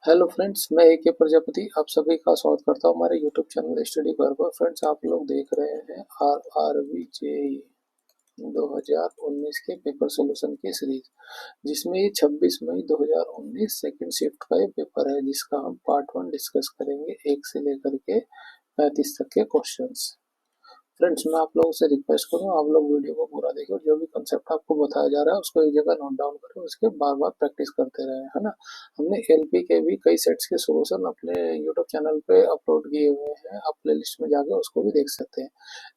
Hello friends, मैं A K. Prajapati आप सभी का स्वागत करता हूं हमारे यूट्यूब चैनल स्टडी घर पर। फ्रेंड्स, आप लोग देख रहे हैं आरआरबी जेईई 2019 के पेपर सॉल्यूशन की सीरीज, जिसमें ये 26 मई 2019 सेकंड शिफ्ट का ये पेपर है, जिसका हम पार्ट 1 डिस्कस करेंगे 1 से लेकर के 35 तक के क्वेश्चंस। फ्रेंड्स, मैं आप लोगों से रिक्वेस्ट करूँ, आप लोग वीडियो को पूरा देखें और जो भी कंसेप्ट आपको बताया जा रहा है उसको एक जगह नोट डाउन करें, उसके बार बार प्रैक्टिस करते रहे, है ना। हमने एलपी के भी कई सेट्स के सोल्यूशन अपने यूट्यूब चैनल पे अपलोड किए हुए हैं, आप प्ले लिस्ट में जाके उसको भी देख सकते हैं।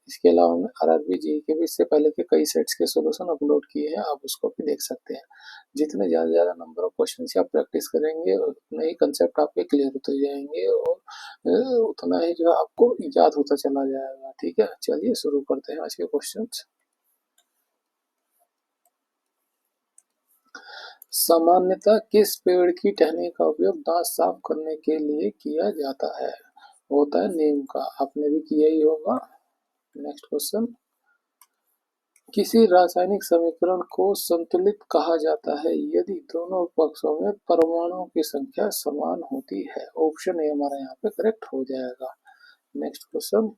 इसके अलावा हमने आरआरबी जी के भी इससे पहले के कई सेट्स के सोल्यूशन अपलोड किए हैं, आप उसको भी देख सकते हैं। जितने ज़्यादा नंबर ऑफ क्वेश्चन आप प्रैक्टिस करेंगे उतने ही कंसेप्ट आपके क्लियर होते जाएंगे और उतना ही जो आपको याद होता चला जाएगा। ठीक है, चलिए शुरू करते हैं आज के क्वेश्चंस। सामान्यतः किस पेड़ की टहनी का उपयोग दांत साफ करने के लिए किया जाता है? होता है नीम का, आपने भी किया ही होगा। नेक्स्ट क्वेश्चन, किसी रासायनिक समीकरण को संतुलित कहा जाता है यदि दोनों पक्षों में परमाणुओं की संख्या समान होती है। ऑप्शन ए हमारा यहाँ पे करेक्ट हो जाएगा। नेक्स्ट क्वेश्चन,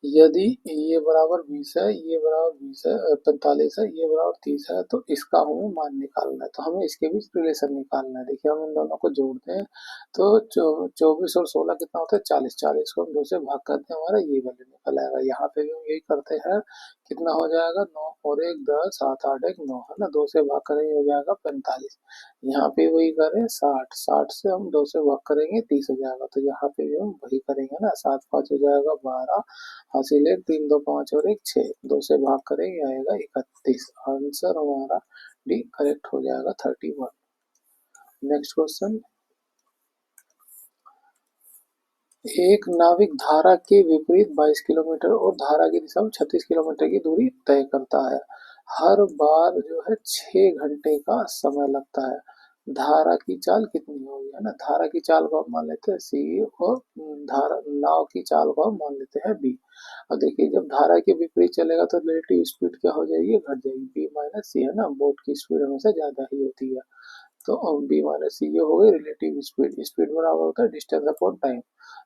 यदि ये बराबर 20 है, ये बराबर 20 है, 45 है, ये बराबर 30 है, तो इसका हमें मान निकालना है। तो हमें इसके बीच रिलेशन निकालना है। देखिए, हम इन दोनों को जोड़ते हैं तो 24 और 16 कितना होता है? 40। 40 को हम 2 से भाग करते हैं, हमारा ये वैल्यू निकल आएगा। यहाँ पे भी हम यही करते हैं, कितना हो जाएगा? 9 और 1 10, 7 8 1 9, है ना। 2 से भाग करेंगे हो जाएगा 45। यहाँ पे वही करें 60, 60 से हम 2 से भाग करेंगे 30 हो जाएगा। तो यहाँ पे भी हम वही करेंगे ना, 7 5 हो जाएगा 12, हासिल है 3 2 5 और 1 6, 2 से भाग करेंगे आएगा 31। आंसर हमारा डी करेक्ट हो जाएगा 31। नेक्स्ट क्वेश्चन, एक नाविक धारा के विपरीत 22 किलोमीटर और धारा की दिशा में 36 किलोमीटर की दूरी तय करता है। हर बार जो है 6 घंटे का समय लगता है। धारा की चाल कितनी होगी, है ना। धारा की चाल को हम मान लेते हैं सी और धारा नाव की चाल को हम मान लेते हैं बी। और देखिए, जब धारा के विपरीत चलेगा तो रिलेटिव स्पीड क्या हो जाएगी? घट जाएगी। बी माइनस सी, है ना। बोट की स्पीड हमेशा ज्यादा ही होती है। तो बी माइनस सी ये हो गई रिलेटिव स्पीड। स्पीड बराबर होता है डिस्टेंस अपॉन टाइम।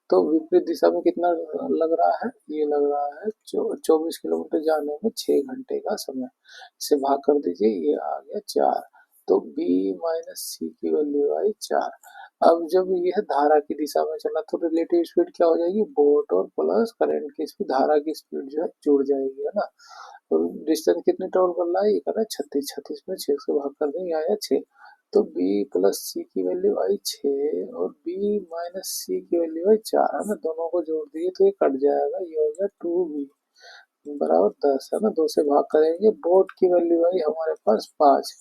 तो विपरीत दिशा में कितना लग रहा है? ये लग रहा है 24 किलोमीटर जाने में 6 घंटे का समय। इसे भाग कर दीजिए, ये आ गया 4। तो b माइनस सी की वैल्यू आई 4। अब जब यह धारा की दिशा में चला तो रिलेटिव स्पीड क्या हो जाएगी? बोट और प्लस करंट की स्पीड, धारा की स्पीड जो है जुड़ जाएगी, है ना। तो डिस्टेंस कितनी ट्रेवल कर रहा है? ये कर रहा है 36। 36 में 6 से भाग कर देंगे, आया 6। तो b प्लस सी की वैल्यू आई 6 और b माइनस सी की वैल्यू आई 4, है ना। दोनों को जोड़ दिए तो ये कट जाएगा, ये हो गया 2b बराबर 10, है ना। 2 से भाग करेंगे, बोट की वैल्यू आई हमारे पास 5।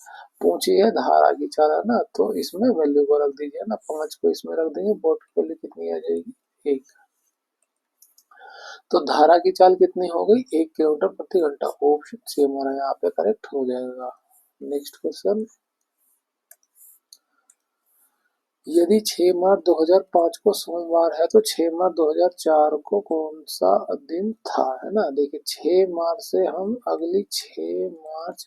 पूछी है धारा की चाल, है ना, तो इसमें वैल्यू को रख दीजिए ना, 5 को इसमें रख देंगे, बोट की वैल्यू कितनी आ जाएगी? 1। तो धारा की चाल कितनी हो गई? 1 किलोमीटर प्रति घंटा। ऑप्शन सी हमारा यहाँ पे करेक्ट हो जाएगा। नेक्स्ट क्वेश्चन, यदि 6 मार्च 2005 को सोमवार है तो 6 मार्च 2004 को कौन सा दिन था, है ना। देखिए, 6 मार्च से हम अगली 6 मार्च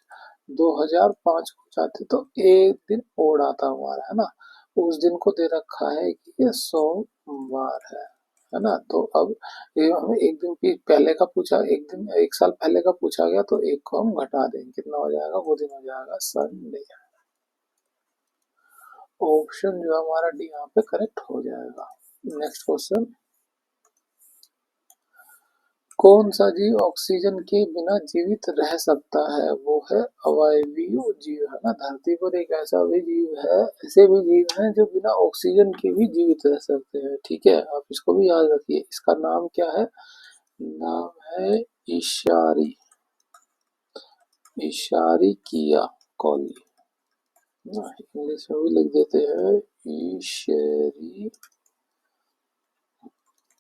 2005 को जाते तो एक दिन और आता हमारा, है ना। उस दिन को दे रखा है कि ये सोमवार है ना। तो अब ये हमें एक दिन की पहले का पूछा, एक दिन 1 साल पहले का पूछा गया, तो एक को हम घटा देंगे, कितना हो जाएगा? वो दिन हो जाएगा संडे। ऑप्शन जो हमारा डी यहाँ पे करेक्ट हो जाएगा। नेक्स्ट क्वेश्चन, कौन सा जीव ऑक्सीजन के बिना जीवित रह सकता है? वो है अवायवीय जीव, है ना। धरती पर एक ऐसा भी जीव है, ऐसे भी जीव हैं जो बिना ऑक्सीजन के भी जीवित रह सकते हैं। ठीक है, आप इसको भी याद रखिए। इसका नाम क्या है? नाम है इशारी, इशारी किया कॉली। इंग्लिश में भी लिख देते हैं इशेरी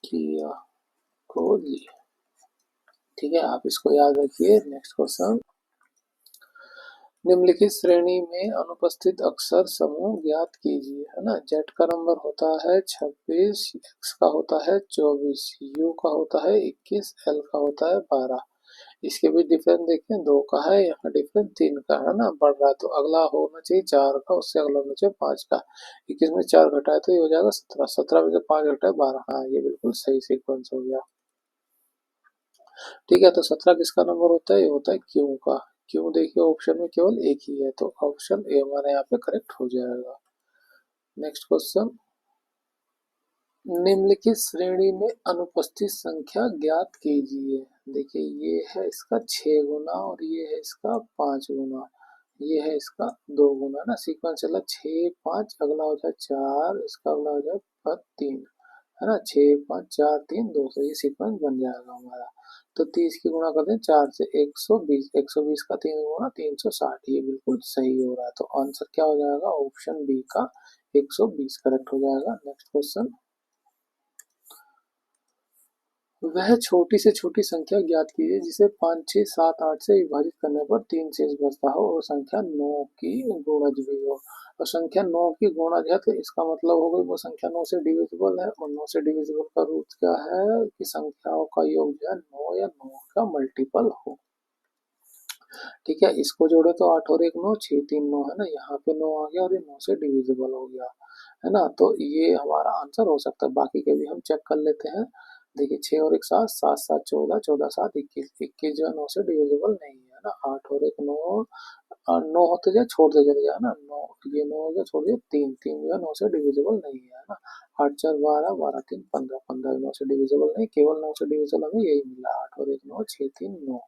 किया कॉली। ठीक है, आप इसको याद रखिए। नेक्स्ट क्वेश्चन, निम्नलिखित श्रेणी में अनुपस्थित अक्षर समूह ज्ञात कीजिए, है ना। जेड का नंबर होता है 26, एक्स का होता है 24, यू का होता है 21, एल का होता है 12। इसके बीच डिफरेंस देखें, 2 का है, यहाँ डिफरेंस 3 का है ना, बढ़ रहा है तो अगला होना चाहिए 4 का, उससे अगला होना चाहिए 5 का। 21 में 4 घटाए तो ये हो जाएगा 17, 17 में से 5 घटाए 12। हाँ, ये बिल्कुल सही सीक्वेंस हो गया। ठीक है, तो 17 किसका नंबर होता है? ये होता है क्यू का। क्यू देखिए ऑप्शन में केवल एक ही है, तो ऑप्शन ए हमारे यहाँ पे करेक्ट हो जाएगा। नेक्स्ट क्वेश्चन, निम्नलिखित श्रेणी में अनुपस्थित संख्या ज्ञात कीजिए। देखिए ये है इसका 6 गुना और ये है इसका 5 गुना, ये है इसका 2 गुना ना, सीक्वेंस चला 6 5, अगला हो जाए 4, इसका अगला हो जाए 3, है ना, 6 5 4 3 2, तो ये सीक्वेंस बन जाएगा हमारा। तो 30 की गुणा कर दें 4 से, 120, 120 का 3 गुना 360, ये बिल्कुल सही हो रहा है। तो आंसर क्या हो जाएगा? ऑप्शन बी का 120 करेक्ट हो जाएगा। नेक्स्ट क्वेश्चन, वह छोटी से छोटी संख्या ज्ञात कीजिए जिसे 5 6 7 8 से विभाजित करने पर 3 शेष बचता हो और संख्या 9 की गुणज भी हो। और संख्या 9 की गुणज है तो इसका मतलब हो गई वो संख्या 9 से डिविजिबल है, और 9 से डिविजिबल का रूट क्या है कि संख्याओं का योग जो है 9 या 9 का मल्टीपल हो। ठीक है, इसको जोड़े तो 8 और 1 9, 6 3 9 है ना, यहाँ पे 9 आ गया और ये 9 से डिविजिबल हो गया, है ना, तो ये हमारा आंसर हो सकता है। बाकी के भी हम चेक कर लेते हैं। देखिए 6 और 1 7, 7 7 14, 14 7 21, 21 जो है 9 से डिविजिबल नहीं है ना, 8 और 1 9, 9 होते जाए छोड़ते चले जाए ना, 9 ये 9 हो गया, छोड़ दिया 3, 3 जो है 9 से डिविजिबल नहीं है ना, 8 4 12, 12 3 15, 15 9 से डिविजिबल नहीं, केवल 9 से डिविजिबल हमें यही मिला, 8 और 1 9, 6 3 9।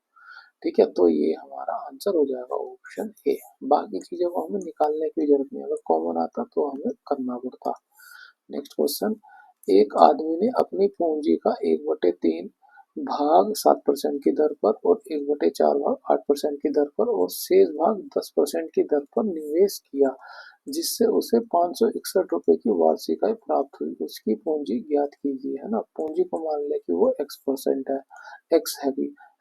ठीक है, तो ये हमारा आंसर हो जाएगा ऑप्शन ए। बाकी चीजें को हमें निकालने की जरूरत नहीं, अगर कॉमन आता तो हमें करना पड़ता। नेक्स्ट क्वेश्चन, एक आदमी ने अपनी पूंजी का 1/3 भाग 7% की दर पर और 1/4 भाग 8% की दर पर और शेष भाग 10% की दर पर निवेश किया, जिससे उसे 561 रुपए की वार्षिक आय प्राप्त हुई। उसकी पूंजी ज्ञात कीजिए, है ना, पूंजी को मान ले कि वो x% है, x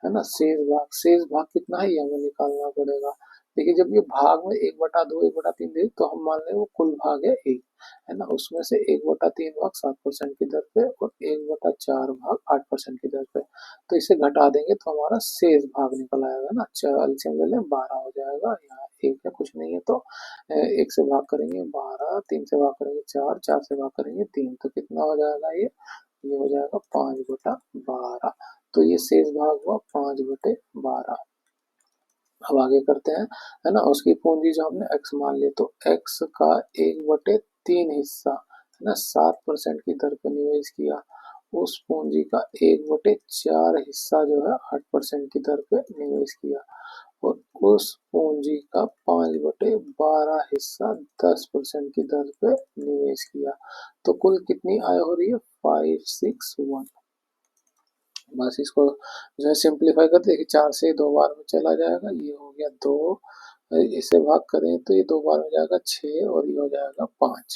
है ना, शेष भाग कितना है ये हमें निकालना पड़ेगा। देखिए जब ये भाग में 1/2 1/3 दे तो हम मान लें वो कुल भाग है 1, है ना, उसमें से 1/3 भाग 7% की दर पे और 1/4 भाग 8% की दर पे, तो इसे घटा देंगे तो हमारा शेष भाग निकल आएगा ना। एलसीएम ले लें 12 हो जाएगा, यहाँ एक है कुछ नहीं है तो एक से भाग करेंगे 12, 3 से भाग करेंगे 4, 4 से भाग करेंगे 3, तो कितना हो जाएगा ये हो जाएगा 5/12, तो ये शेष भाग हुआ 5/12। अब आगे करते हैं, है ना, उसकी पूंजी जो हमने x मान ली तो x का 1/3 हिस्सा, है ना, 7% की दर पर निवेश किया, उस पूंजी का 1/4 हिस्सा जो है 8% की दर पे निवेश किया, और उस पूंजी का 5/12 हिस्सा 10% की दर पे निवेश किया, तो कुल कितनी आय हो रही है? 561। बस इसको जो है सिंप्लीफाई कर देखिए, 4 से 2 बार में चला जाएगा, ये हो गया 2, इसे भाग करें तो ये 2 बार में जाएगा 6 और ये हो जाएगा 5,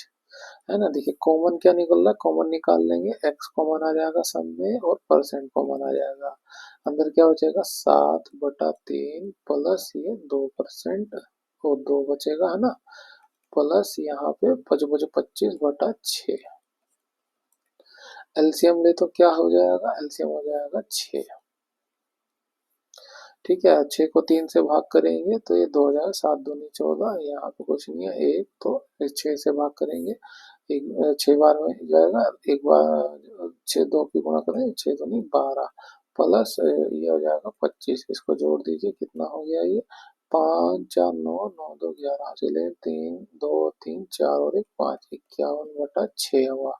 है ना। देखिए कॉमन क्या निकल रहा है, कॉमन निकाल लेंगे, x कॉमन आ जाएगा सब में और परसेंट कॉमन आ जाएगा, अंदर क्या हो जाएगा 7/3 प्लस ये 2% और 2 बचेगा, है ना, प्लस यहाँ पे 25/6, एलसीएम ले तो क्या हो जाएगा, एलसीएम हो जाएगा 6। ठीक है, 6 को 3 से भाग करेंगे तो ये 2 हो जाएगा, 7 दूनी 14, यहाँ पे कुछ नहीं है एक, तो 6 से भाग करेंगे, एक 6 बार में जाएगा, एक बार 6 2 की गुणा करेंगे 6 दूनी 12 प्लस ये हो जाएगा 25, इसको जोड़ दीजिए कितना हो गया ये 5 4 9 9 2 11 हासिल है 3 2 3 4 और एक 5, 51/6 हुआ,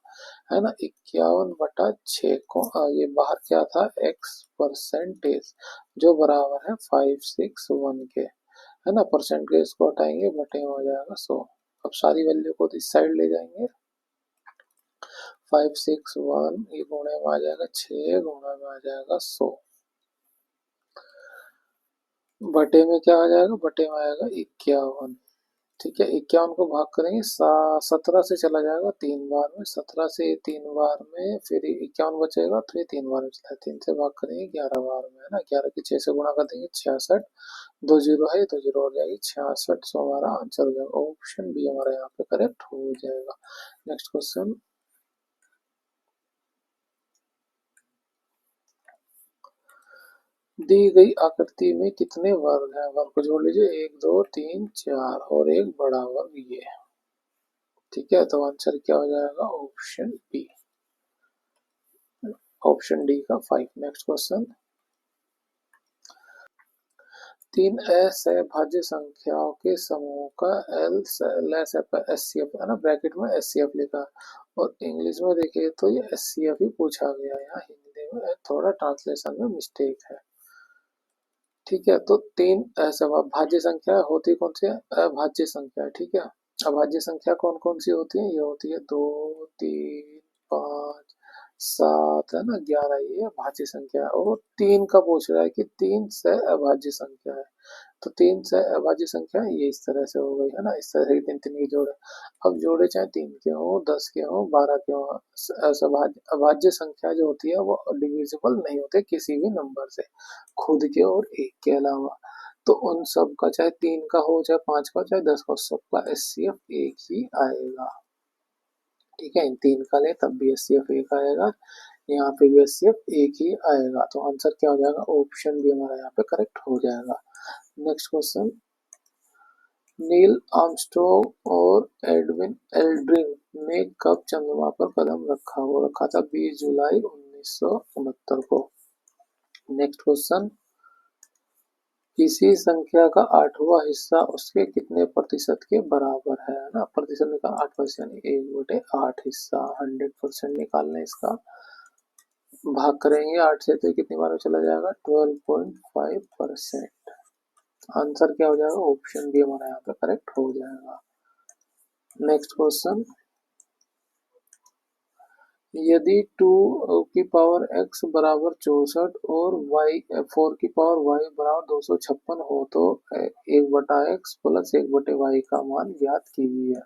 है ना, 51/6 को ये बाहर क्या था x%, जो बराबर है 561 के, है ना, परसेंटेज को हटाएंगे बटे में हो जाएगा 100। अब सारी वैल्यू को इस साइड ले जाएंगे, 561 ये गुणे में आ जाएगा 6, गुणे में आ जाएगा 100, बटे में क्या आ जाएगा, बटे में आएगा 51। ठीक है, 51 को भाग करेंगे 17 से चला जाएगा 3 बार में, 17 से 3 बार में फिर 51 बचेगा तो ये 3 बार में चला है, 3 से भाग करेंगे 11 बार में, है ना, 11 की 6 से गुणा कर देंगे 66, 2 जीरो है तो जीरो हो जाएगी 66, सो हमारा आंसर हो जाएगा ऑप्शन बी हमारा यहाँ पे करेक्ट हो जाएगा। नेक्स्ट क्वेश्चन, दी गई आकृति में कितने वर्ग हैं? वर्ग को जोड़ लीजिए, 1 2 3 4 और एक बड़ा वर्ग ये। ठीक है, तो आंसर क्या हो जाएगा? ऑप्शन बी, ऑप्शन डी का 5। नेक्स्ट क्वेश्चन, तीन असहभाज्य संख्याओं के समूह का एचसीएफ है ना, ब्रैकेट में एचसीएफ लिखा, और इंग्लिश में देखिए तो ये एचसीएफ ही पूछा गया है, यहाँ हिंदी में थोड़ा ट्रांसलेशन में मिस्टेक है। ठीक है, तो तीन भाज्य संख्या होती कौन सी है? अभाज्य संख्या। ठीक है, अभाज्य संख्या कौन कौन सी होती है? ये होती है 2 3 5 7 है ना, 11, ये भाज्य संख्या है। और तीन का पूछ रहा है कि तीन से अभाज्य संख्या है, तो तीन से अभाज्य संख्या ये इस तरह से हो गई है ना, इस तरह से तीन तीन की जोड़े। अब जोड़े चाहे 3 के हो, 10 के हो, 12 के हो, अभाज्य संख्या जो होती है वो डिविजिबल नहीं होते किसी भी नंबर से, खुद के और एक के अलावा। तो उन सब का, चाहे 3 का हो, चाहे 5 का, चाहे 10 का, सबका एचसीएफ एक ही आएगा। ठीक है, इन 3 का ले तब भी एचसीएफ एक आएगा, यहाँ पे भी एचसीएफ एक ही आएगा। तो आंसर क्या हो जाएगा? ऑप्शन बी हमारा यहाँ पे करेक्ट हो जाएगा। नेक्स्ट क्वेश्चन, नील आर्मस्ट्रॉन्ग और एडविन एल्ड्रिन ने कब चंद्रमा पर कदम रखा? वो रखा था 20 जुलाई 1969 को। नेक्स्ट क्वेश्चन, किसी संख्या का 8वां हिस्सा उसके कितने प्रतिशत के बराबर है ना, प्रतिशत निकाल 8% यानी 1/8 हिस्सा, 100% निकालना है इसका, भाग करेंगे 8 से तो कितनी बार में चला जाएगा? 12.5%। आंसर क्या हो जाएगा? ऑप्शन बी हमारा यहाँ पे करेक्ट हो जाएगा। नेक्स्ट क्वेश्चन, यदि 2 की पावर x बराबर 64 और y 4 की पावर y बराबर 256 हो तो 1/x प्लस 1/y का मान ज्ञात कीजिए।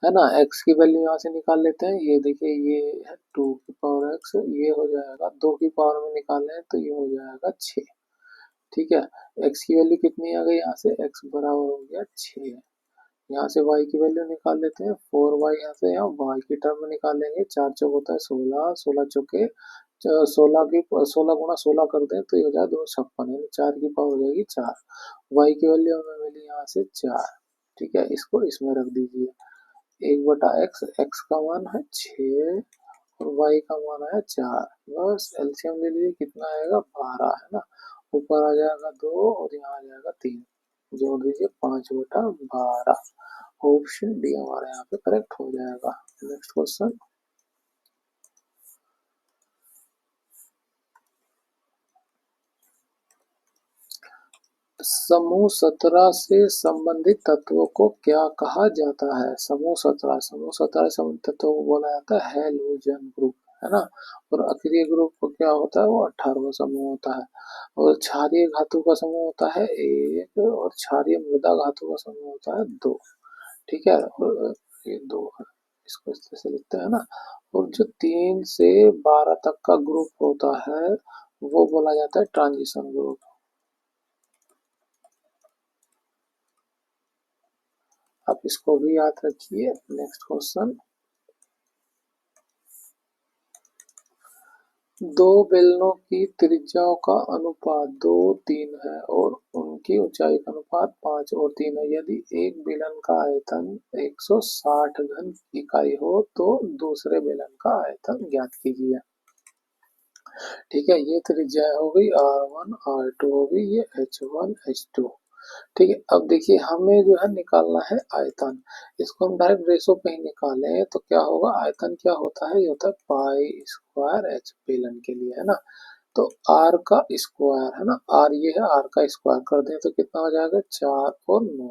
है ना, x की वैल्यू यहाँ से निकाल लेते हैं, ये देखिए ये है 2 की पावर x, ये हो जाएगा 2 की पावर में निकालें तो ये हो जाएगा 6। ठीक है, x की वैल्यू कितनी आ गई यहाँ से? x बराबर हो गया 6। यहाँ से y की वैल्यू निकाल लेते हैं, 4y यहाँ से यहाँ y की टर्म में निकालेंगे, 4 चौक होता है 16, 16 चौके 16 की 16 गुणा 16 कर दें तो ये हो जाए 256, यानी 4 की पावर हो जाएगी 4। y की वैल्यू हमें मिली यहाँ से 4। ठीक है, इसको इसमें रख दीजिए, 1/x, x का मान है 6 और y का मान है 4, बस एलसीएम ले लीजिए, कितना आएगा? 12 है ना, ऊपर आ जाएगा 2 और यहाँ आ जाएगा 3, जोड़ दीजिए 5/12। ऑप्शन डी हमारे यहाँ पे करेक्ट हो जाएगा। नेक्स्ट क्वेश्चन, समूह 17 से संबंधित तत्वों को क्या कहा जाता है? समूह 17 से संबंधित तत्वों को बोला जाता है हैलोजन ग्रुप, है ना। और अक्रिय ग्रुप को क्या होता है? वो 18वां समूह होता है। और क्षारीय धातु का समूह होता है 1 और क्षारीय मृदा धातु का समूह होता है 2। ठीक है, और ये 2 है, इसको इस तरह से लिखते हैं ना। और जो 3 से 12 तक का ग्रुप होता है वो बोला जाता है ट्रांजिशन ग्रुप। आप इसको भी याद रखिए। नेक्स्ट क्वेश्चन, दो बेलनों की त्रिज्याओं का अनुपात 2 3 है और उनकी ऊंचाई का अनुपात 5 और 3 है। यदि एक बेलन का आयतन 160 घन इकाई हो तो दूसरे बेलन का आयतन ज्ञात कीजिए। ठीक है, ये त्रिज्या हो गई R1, R2 हो गई, ये H1 H2। ठीक है, अब देखिए हमें जो है निकालना है आयतन, इसको हम डायरेक्ट रेशो पे ही निकालें तो क्या होगा? आयतन क्या होता है? ये होता है पाई स्क्वायर एच बेलन के लिए, है ना। तो आर का स्क्वायर है ना, आर ये है, आर का स्क्वायर कर दें तो कितना हो जाएगा? 4 और 9,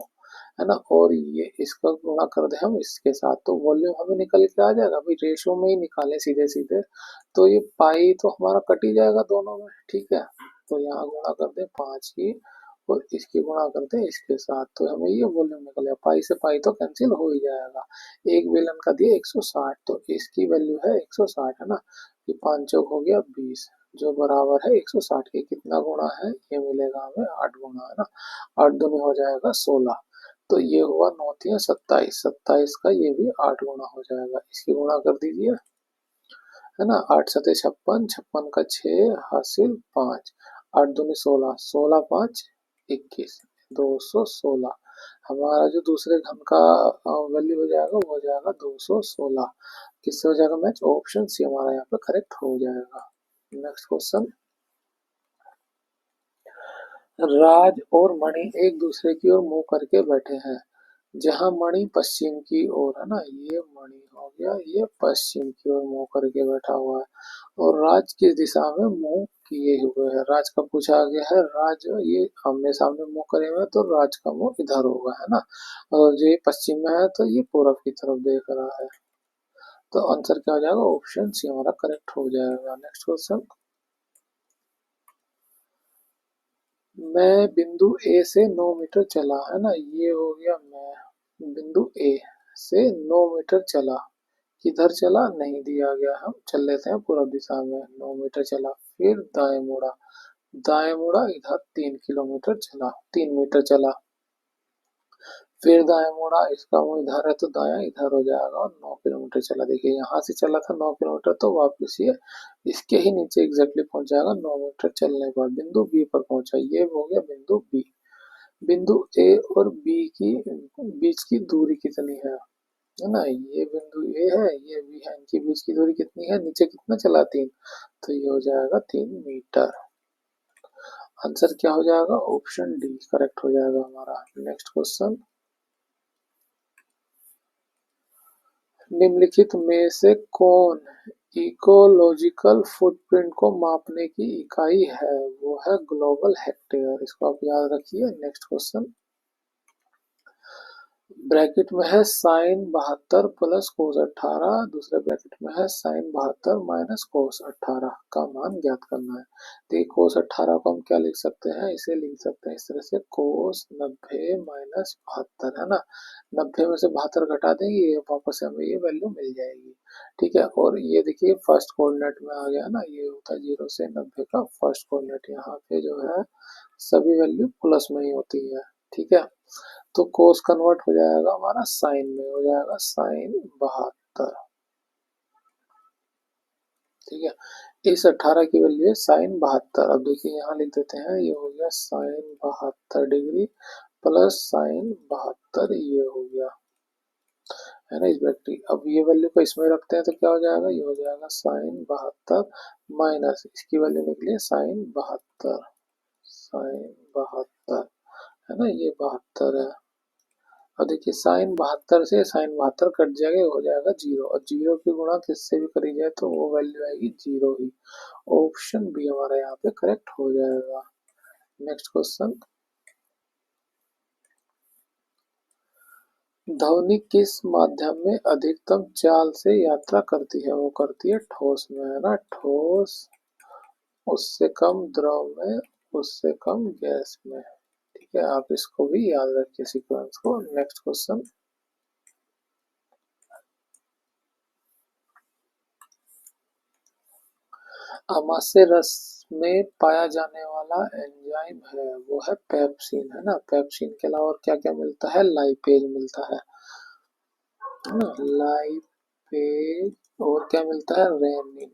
है ना। और ये इसका गुणा कर दे हम इसके साथ तो वॉल्यूम हमें निकल के आ जाएगा। भाई रेशो में ही निकालें सीधे सीधे तो ये पाई तो हमारा कट ही जाएगा दोनों में। ठीक है, तो यहाँ गुणा कर दे 5 की और इसकी गुणा करते हैं इसके साथ तो हमें ये वॉल्यूम निकलेगा। पाई से पाई तो कैंसिल हो ही जाएगा। एक बेलन का दिया 160 तो इसकी वैल्यू है 160, है ना। ये 5 चौक हो गया 20 जो बराबर है 160 के। कितना गुणा है? ये मिलेगा हमें 8 गुणा, है ना। 8 दूनी हो जाएगा 16, तो ये हुआ 9 3 27, 27 का ये भी 8 गुणा हो जाएगा। इसकी गुणा कर दीजिए, है ना। 8 सते 56, 56 का 6 हासिल 5, 8 दूनी 16, 16 5 21, 216। हमारा जो दूसरे घन का वैल्यू हो जाएगा वो हो जाएगा 216। किससे हो जाएगा मैच? ऑप्शन सी हमारा यहाँ पे करेक्ट हो जाएगा। नेक्स्ट क्वेश्चन, राज और मणि एक दूसरे की ओर मुंह करके बैठे हैं। जहां मणि पश्चिम की ओर है ना, ये मणि हो गया, ये पश्चिम की ओर मुंह करके बैठा हुआ है, और राज किस दिशा में मुंह किए हुए है? राज का पूछा गया है, राज ये आमने सामने मुंह करे हुए है तो राज का मुंह इधर होगा, है ना। और जो ये पश्चिम में है तो ये पूरब की तरफ देख रहा है। तो आंसर क्या हो जाएगा? ऑप्शन सी हमारा करेक्ट हो जाएगा। नेक्स्ट क्वेश्चन, मैं बिंदु ए से 9 मीटर चला, है ना, ये हो गया मैं बिंदु ए से 9 मीटर चला। किधर चला नहीं दिया गया, हम चल लेते हैं पूर्व दिशा में। 9 मीटर चला, फिर दाएं मुड़ा, दाएं मुड़ा इधर 3 किलोमीटर चला, 3 मीटर चला, फिर दाएं मुड़ा, इसका मुंह इधर है तो दायां इधर हो जाएगा, और 9 किलोमीटर चला। देखिए यहाँ से चला था 9 किलोमीटर, तो वापस ये इसके ही नीचे एग्जैक्टली पहुंच जाएगा। 9 मीटर चलने के बाद बिंदु बी पर पहुंचा, ये हो गया बिंदु बी। बिंदु ए और बी की बीच की दूरी कितनी है ना, ये बिंदु ए है, ये बी है, इनके बीच की दूरी कितनी है? नीचे कितना चला? 3, तो ये हो जाएगा 3 मीटर। आंसर क्या हो जाएगा? ऑप्शन डी करेक्ट हो जाएगा हमारा। नेक्स्ट क्वेश्चन, निम्नलिखित में से कौन इकोलॉजिकल फुटप्रिंट को मापने की इकाई है? वो है ग्लोबल हेक्टेयर, इसको आप याद रखिए। नेक्स्ट क्वेश्चन, ब्रैकेट में है साइन 72 प्लस कोस 18, दूसरे ब्रैकेट में है साइन 72 माइनस कोस 18 का मान ज्ञात करना है। तो ये कोस 18 को हम क्या लिख सकते हैं? इसे लिख सकते हैं इस तरह से, कोस 90 माइनस 72, है ना। 90 में से 72 घटा देंगे, ये वापस से हमें ये वैल्यू मिल जाएगी। ठीक है, और ये देखिए फर्स्ट कोऑर्डिनेट में आ गया ना, ये होता है 0 से 90 का फर्स्ट कोऑर्डिनेट। यहाँ पे जो है सभी वैल्यू प्लस में ही होती है। ठीक है, तो कोस कन्वर्ट हो जाएगा हमारा साइन में, हो जाएगा साइन 72। ठीक है, इस 18 की वैल्यू है साइन 72। अब देखिए यहाँ लिख देते हैं, ये हो गया साइन 72 डिग्री प्लस साइन 72, ये हो गया, है ना, इस ब्रैकेट। अब ये वैल्यू को इसमें रखते हैं तो क्या हो जाएगा? ये हो जाएगा साइन 72 माइनस इसकी वैल्यू निकली साइन 72, साइन 72, है ना, ये 72 है। और देखिए साइन 72 से साइन 72 कट जाएगा, हो जाएगा 0, और 0 की गुणा किससे भी करी जाए तो वो वैल्यू आएगी 0 ही। ऑप्शन बी हमारा यहाँ पे करेक्ट हो जाएगा। नेक्स्ट क्वेश्चन, ध्वनि किस माध्यम में अधिकतम चाल से यात्रा करती है? वो करती है ठोस में, है ना, ठोस, उससे कम द्रव में, उससे कम गैस में। ठीक है, आप इसको भी याद रखिए सीक्वेंस को। नेक्स्ट क्वेश्चन, आमाशय रस में पाया जाने वाला एंजाइम है, वो है पेप्सिन, है ना। पेप्सिन के अलावा और क्या क्या मिलता है? लाइपेज मिलता है ना, लाइपेज, और क्या मिलता है? रेनिन।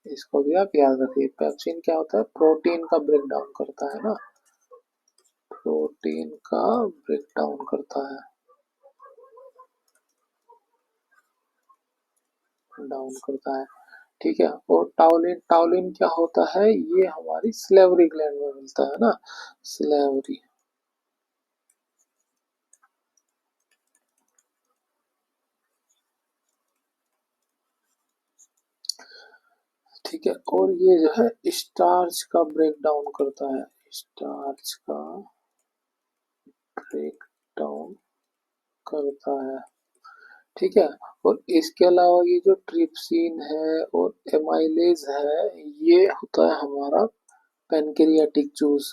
इसको भी आप याद रखिए। पेप्सिन क्या होता है? प्रोटीन का ब्रेक डाउन करता है ना, प्रोटीन का ब्रेक डाउन करता है, डाउन करता है। ठीक है, और टाउलिन, टाउलिन क्या होता है? ये हमारी स्लेवरी ग्लैंड में मिलता है ना, स्लेवरी। ठीक है, और ये जो है स्टार्च का ब्रेक डाउन करता है, स्टार्च का ब्रेक डाउन करता है। ठीक है, और इसके अलावा ये जो ट्रिप्सिन है और एमाइलेज है, ये होता है हमारा पैनक्रियाटिक जूस,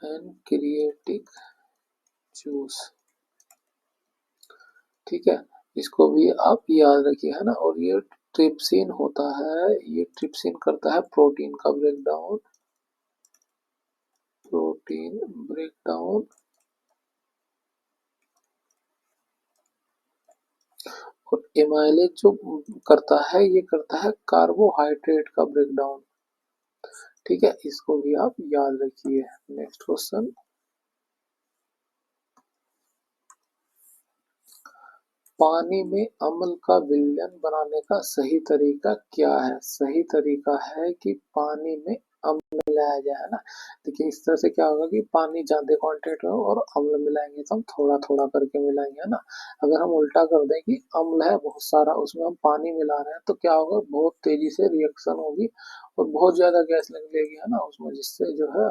पैनक्रियाटिक जूस। ठीक है, इसको भी आप याद रखिए, है ना। और ये ट्रिप्सिन होता है, ये ट्रिप्सिन करता है प्रोटीन का break down, protein break down. और एमाइलेज जो करता है, ये करता है कार्बोहाइड्रेट का ब्रेकडाउन। ठीक है, इसको भी आप याद रखिए। नेक्स्ट क्वेश्चन, पानी में अम्ल का विलयन बनाने का सही तरीका क्या है? सही तरीका है कि पानी में अम्ल मिलाया जाए, है ना। देखिए इस तरह से क्या होगा कि पानी ज्यादा क्वांटिटी में और अम्ल मिलाएंगे तो हम थोड़ा थोड़ा करके मिलाएंगे, है ना। अगर हम उल्टा कर दें कि अम्ल है बहुत सारा, उसमें हम पानी मिला रहे हैं, तो क्या होगा, बहुत तेजी से रिएक्शन होगी और बहुत ज्यादा गैस लगेगी, है ना उसमें, जिससे जो है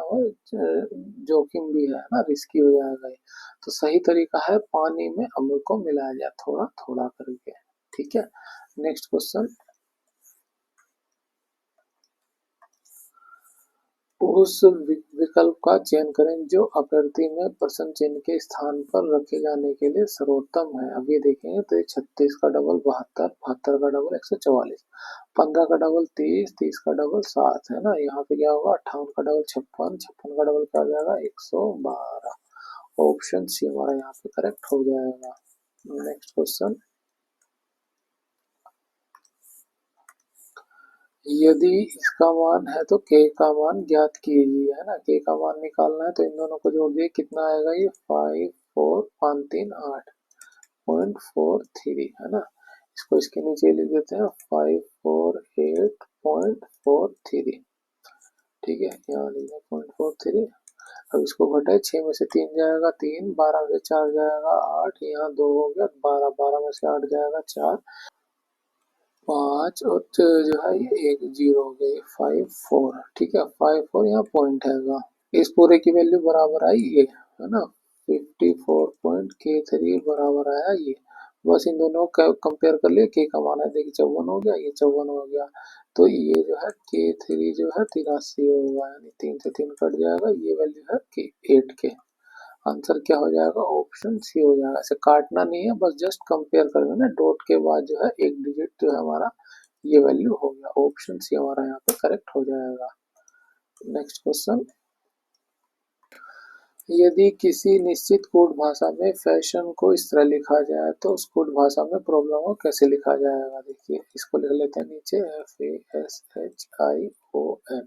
जोखिम भी है ना, रिस्की हो जाएगा ये। तो सही तरीका है पानी में अम्ल को मिलाया जाए थोड़ा थोड़ा करके। ठीक है, नेक्स्ट क्वेश्चन, उस विकल्प का चयन करें जो आकृति में प्रश्न चिन्ह के स्थान पर रखे जाने के लिए सर्वोत्तम है। अभी देखेंगे तो 36 का डबल 72, 72 का डबल 144, 15 का डबल 30, 30 का डबल 7, है ना। यहाँ पे क्या होगा, 58 का डबल 56, 56 का डबल क्या हो जाएगा, 112। ऑप्शन सी हमारा यहाँ पे करेक्ट हो जाएगा। नेक्स्ट क्वेश्चन, यदि इसका मान है तो के का मान ज्ञात कीजिए, है ना। के का मान निकालना है तो इन दोनों को जोड़ दिए, कितना आएगा ये 5438.43, है ना। इसको इसके नीचे लिख देते हैं 548.43। ठीक है, यहाँ लिख दें 0.43। अब इसको घटाए, 6 में से 3 जाएगा 3, 12 में से 4 जाएगा 8, यहाँ 2 हो गया 12, 12 में से 8 जाएगा 4, 5 और जो है ये 1 0 हो गई 54। ठीक है, 54 यहाँ पॉइंट है। इस पूरे की वैल्यू बराबर आई ये, है ना। 54.K3 बराबर आया ये। बस इन दोनों का कंपेयर कर लिए, के का मान है देखिए 54 हो गया, ये 54 हो गया, तो ये जो है K3 जो है 83 होगा, यानी 3 से 3 कट जाएगा, ये वैल्यू है के 8 के। आंसर क्या हो जाएगा, ऑप्शन सी हो जाएगा। ऐसे काटना नहीं है, बस जस्ट कंपेयर कर देना, डॉट के बाद जो है एक डिजिट जो है हमारा ये वैल्यू हो गया। ऑप्शन सी हमारा यहाँ पे करेक्ट हो जाएगा। नेक्स्ट क्वेश्चन, यदि किसी निश्चित कोड भाषा में फैशन को इस तरह लिखा जाए तो उस कोड भाषा में प्रॉब्लम को कैसे लिखा जाएगा? देखिए इसको लिख लेते हैं नीचे FASHION,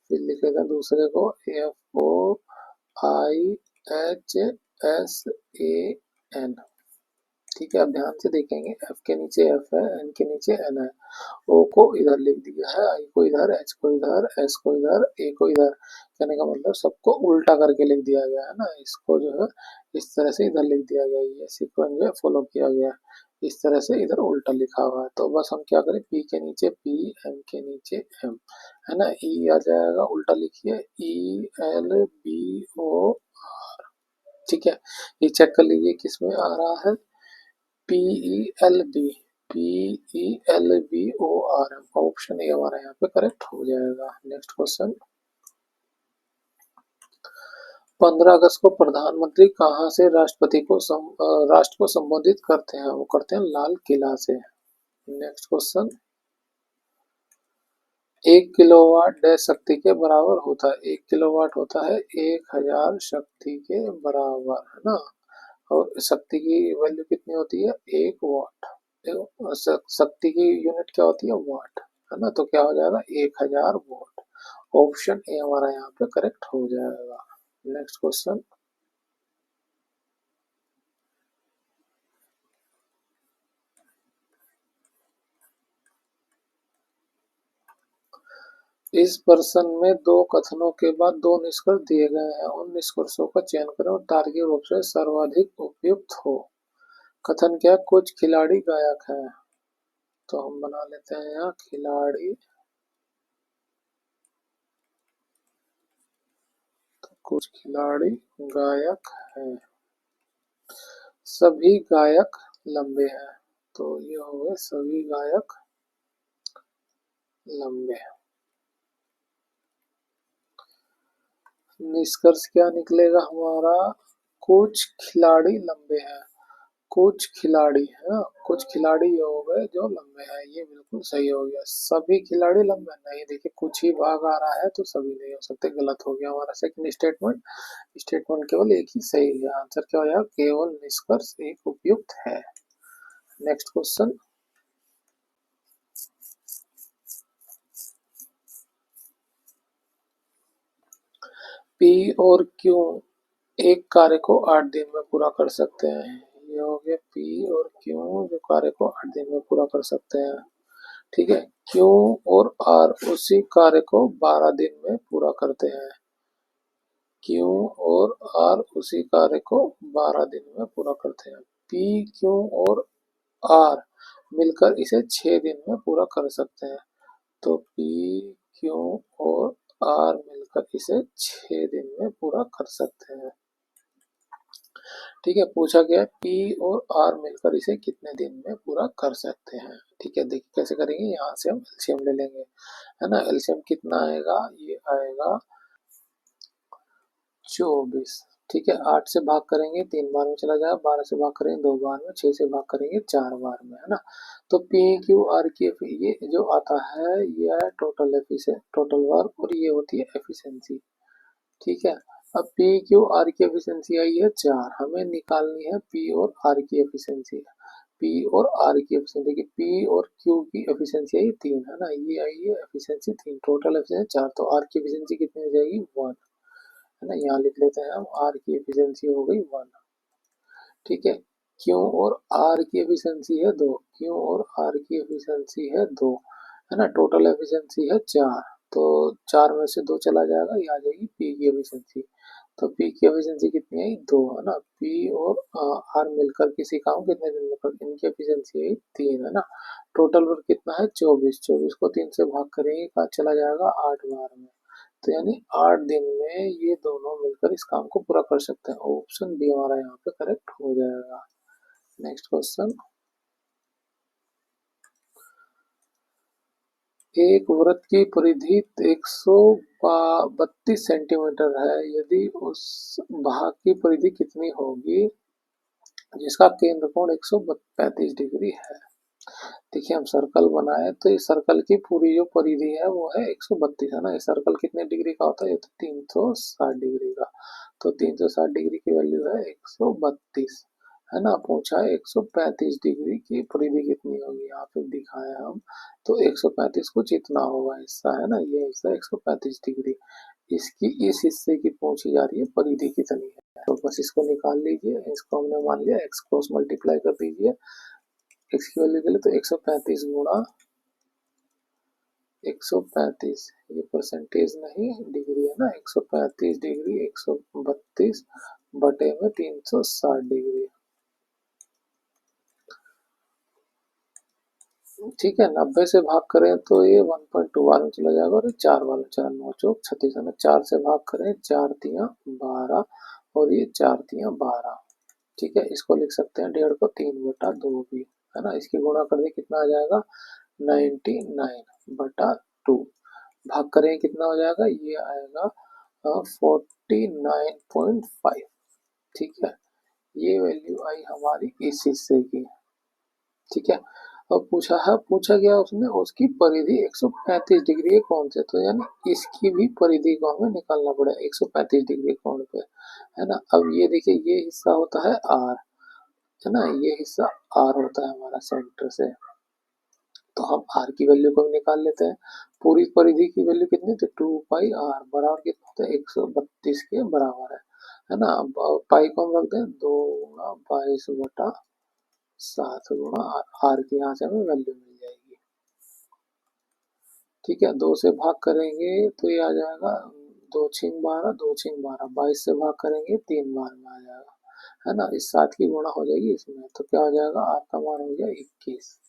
फिर लिखेगा दूसरे को FOIHSAN। ठीक है, अब ध्यान से देखेंगे, एफ के नीचे एफ है, एन के नीचे एन है, ओ को इधर लिख दिया है, आई को इधर, एच को इधर, एस को इधर, ए को इधर। कहने का मतलब सबको उल्टा करके लिख दिया गया है ना। इसको जो है इस तरह से इधर लिख दिया गया, ये सीक्वेंस जो है फॉलो किया गया, इस तरह से इधर उल्टा लिखा हुआ है। तो बस हम क्या करें, पी के नीचे पी, एम के नीचे एम, है ना। ई आ जाएगा, उल्टा लिखिए ELBO। ठीक है, ये चेक कर लीजिए किसमें आ रहा है, PELB, PELBORM। ऑप्शन ए हमारा यहाँ पे करेक्ट हो जाएगा। नेक्स्ट क्वेश्चन, 15 अगस्त को प्रधानमंत्री कहाँ से राष्ट्र को संबोधित करते हैं? वो करते हैं लाल किला से। नेक्स्ट क्वेश्चन, 1 किलोवाट डैश शक्ति के बराबर होता है? 1 किलोवाट होता है 1000 शक्ति के बराबर, है ना। और शक्ति की वैल्यू कितनी होती है, 1 वाट। शक्ति की यूनिट क्या होती है, वाट, है ना। तो क्या हो जाएगा, 1000 वाट। ऑप्शन ए हमारा यहाँ पे करेक्ट हो जाएगा। नेक्स्ट क्वेश्चन, इस प्रश्न में दो कथनों के बाद दो निष्कर्ष दिए गए हैं, उन निष्कर्षों का चयन करें और तार्किक रूप से सर्वाधिक उपयुक्त हो। कथन क्या, कुछ खिलाड़ी गायक हैं, तो हम बना लेते हैं यहाँ खिलाड़ी, तो कुछ खिलाड़ी गायक हैं, सभी गायक लंबे हैं, तो ये हो गए सभी गायक लंबे। निष्कर्ष क्या निकलेगा हमारा, कुछ खिलाड़ी लंबे हैं, कुछ खिलाड़ी है, कुछ खिलाड़ी ये हो गए जो लंबे हैं, ये बिल्कुल सही हो गया। सभी खिलाड़ी लंबे नहीं, देखिए कुछ ही भाग आ रहा है तो सभी नहीं हो सकते, गलत हो गया हमारा सेकंड स्टेटमेंट। स्टेटमेंट केवल एक ही सही है। आंसर क्या हो जाएगा, केवल निष्कर्ष एक उपयुक्त है। नेक्स्ट क्वेश्चन, पी और क्यू एक कार्य को 8 दिन में पूरा कर सकते हैं। ये हो गया पी और क्यू जो कार्य को 8 दिन में पूरा कर सकते हैं। ठीक है, क्यू और आर उसी कार्य को 12 दिन में पूरा करते हैं। क्यू और आर उसी कार्य को 12 दिन में पूरा करते हैं। पी, क्यू और आर मिलकर इसे 6 दिन में पूरा कर सकते हैं। तो पी, क्यू और आर मिलकर इसे 6 दिन में पूरा कर सकते हैं। ठीक है, पूछा गया है पी और आर मिलकर इसे कितने दिन में पूरा कर सकते हैं। ठीक है, देखिए कैसे करेंगे, यहाँ से हम एलसीएम ले लेंगे, है ना। एलसीएम कितना आएगा, ये आएगा 24। ठीक है, 8 से भाग करेंगे 3 बार में चला जाएगा, 12 से भाग करेंगे 2 बार में, 6 से भाग करेंगे 4 बार में, है ना। तो पी क्यू आर की ये जो आता है ये है टोटल एफिशिएंसी, टोटल वर्क, और ये होती है एफिशिएंसी। ठीक है, अब पी क्यू आर की एफिशिएंसी आई है 4, हमें निकालनी है पी और आर की एफिशिएंसी। पी और आर की एफिशिएंसी, देखिए पी और क्यू की एफिशिएंसी आई 3, है ना, ये आई है एफिशिएंसी 3, टोटल एफिशिएंसी 4, तो आर की एफिशिएंसी कितनी हो जाएगी 1, है ना। यहाँ लिख लेते हैं हम, आर की एफिशिएंसी हो गई 1। ठीक है, क्यू और आर की एफिशिएंसी है 2, क्यू और आर की एफिशिएंसी है 2, है ना। टोटल एफिशिएंसी है 4, तो 4 में से 2 चला जाएगा, ये आ जाएगी पी की एफिशिएंसी। तो पी की एफिशिएंसी कितनी आई 2, है ना। पी और आर मिलकर किसी काम कितने दिन में कर, इनकी एफिशिएंसी आई 3, है ना। टोटल वर्क कितना है 24, 24 को 3 से भाग करेंगे, कहा चला जाएगा 8 बार में, तो यानी 8 दिन में ये दोनों मिलकर इस काम को पूरा कर सकते हैं। ऑप्शन बी हमारा यहाँ पे करेक्ट हो जाएगा। नेक्स्ट क्वेश्चन, एक वृत्त की परिधि 132 सेंटीमीटर है, यदि उस भाग की परिधि कितनी होगी जिसका केंद्र कोण 135 डिग्री है। देखिए हम सर्कल बनाए, तो इस सर्कल की पूरी जो परिधि है वो है 132, है ना। ये सर्कल कितने डिग्री का होता है, ये तो 360 डिग्री का, तो 360 डिग्री की वैल्यू है 132, है ना। पूछा है 135 डिग्री की परिधि कितनी होगी, यहाँ पे दिखाया हम, तो 135 कुछ इतना होगा हिस्सा, है ना, ये हिस्सा 135 डिग्री, इसकी इस हिस्से की पूछी जा रही है परिधि कितनी है, तो बस इसको निकाल लीजिए, इसको हमने मान लिया एक्स क्रॉस मल्टीप्लाई कर दीजिए एक्स की वैल्यू के लिए, तो 135 गुणा 135, ये परसेंटेज नहीं डिग्री है ना, 135 डिग्री 132 बटे में 360 डिग्री। ठीक है, 90 से भाग करें तो ये 1.2 बार में चला जाएगा, और ये 4 बार में, 4 9 चौक 36, है ना। 4 से भाग करें, 4 तिया 12, और ये 4 तिया 12। ठीक है, इसको लिख सकते हैं 1.5 को 3/2 भी, है ना। इसकी गुणा कर दे कितना आ जाएगा 99/2, भाग करें कितना हो जाएगा, ये आएगा 49.5। ठीक है, ये वैल्यू आई हमारी इस हिस्से की। ठीक है, अब पूछा गया उसने उसकी परिधि 135 डिग्री कौन से, तो यानी इसकी भी परिधि को हमें निकालना पड़ेगा 135 डिग्री कोण पे, है ना। अब ये देखिए ये हिस्सा होता है आर, है ना, ये हिस्सा आर होता है हमारा सेंटर से, तो हम आर की वैल्यू को भी निकाल लेते हैं। पूरी परिधि की वैल्यू कितनी, तो 2πr बराबर कितना होता है 132 के बराबर है ना। पाई को हम रख दें 2 गुणा 22/7 गुणा आर की, यहाँ से हमें वैल्यू मिल जाएगी। ठीक है, 2 से भाग करेंगे तो ये आ जाएगा 2×6 = 12, 2×6 = 12, 22 से भाग करेंगे 3 बार में आ जाएगा, है ना। इस 7 की गुणा हो जाएगी इसमें, तो क्या हो जाएगा आर का मान हो गया 21।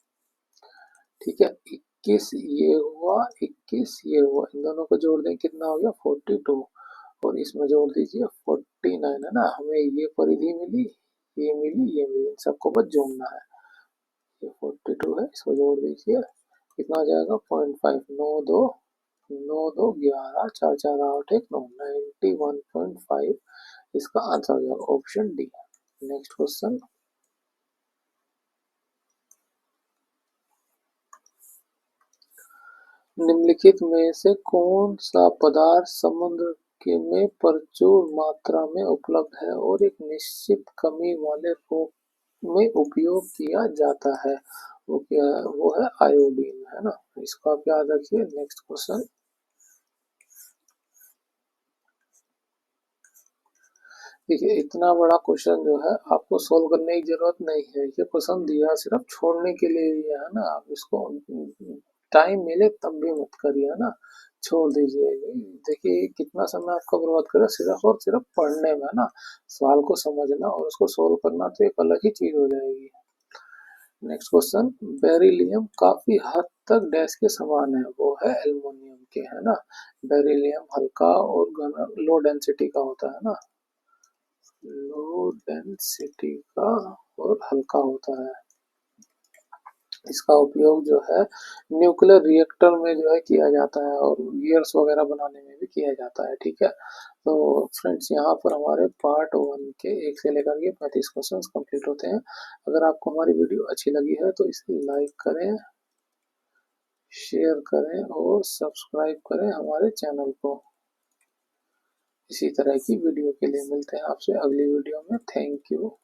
ठीक है, 21 ये हुआ, 21 ये हुआ, इन दोनों को जोड़ दें कितना हो गया 42, और इसमें जोड़ दीजिए 49, है ना। हमें ये परिधि मिली, ये मिली, ये मिली, इन सबको बस जोड़ना है। ये 42 है, इसको जोड़ दीजिए, कितना हो जाएगा 0.5, 9 2 4 4 8 1 9, 91.5 इसका आंसर हो जाएगा ऑप्शन डी। नेक्स्ट क्वेश्चन, निम्नलिखित में से कौन सा पदार्थ समुद्र के में प्रचुर मात्रा में उपलब्ध है और एक निश्चित कमी वाले रोक में उपयोग किया जाता है, वो क्या है, वो है आयोडीन, है ना। इसको आप याद रखिए। नेक्स्ट क्वेश्चन, देखिए इतना बड़ा क्वेश्चन जो है आपको सोल्व करने की जरूरत नहीं है, ये क्वेश्चन दिया सिर्फ छोड़ने के लिए ही है ना। आप इसको टाइम मिले तब भी मत करिए, है ना, छोड़ दीजिए। देखिए कितना समय आपका बर्बाद करे सिर्फ और सिर्फ पढ़ने में, है ना। सवाल को समझना और उसको सोल्व करना तो एक अलग ही चीज हो जाएगी। नेक्स्ट क्वेश्चन, बेरिलियम काफी हद तक डैश के समान है, वो है एल्युमिनियम के, है ना। बेरिलियम हल्का और लो डेंसिटी का होता है ना, लो डेंसिटी का और हल्का होता है। इसका उपयोग जो है न्यूक्लियर रिएक्टर में जो है किया जाता है और गियर्स वगैरह बनाने में भी किया जाता है, ठीक है। तो फ्रेंड्स यहाँ पर हमारे पार्ट 1 के 1 से लेकर के 35 क्वेश्चंस कंप्लीट होते हैं। अगर आपको हमारी वीडियो अच्छी लगी है तो इसे लाइक करें, शेयर करें और सब्सक्राइब करें हमारे चैनल को। इसी तरह की वीडियो के लिए मिलते हैं आपसे अगली वीडियो में। Thank you.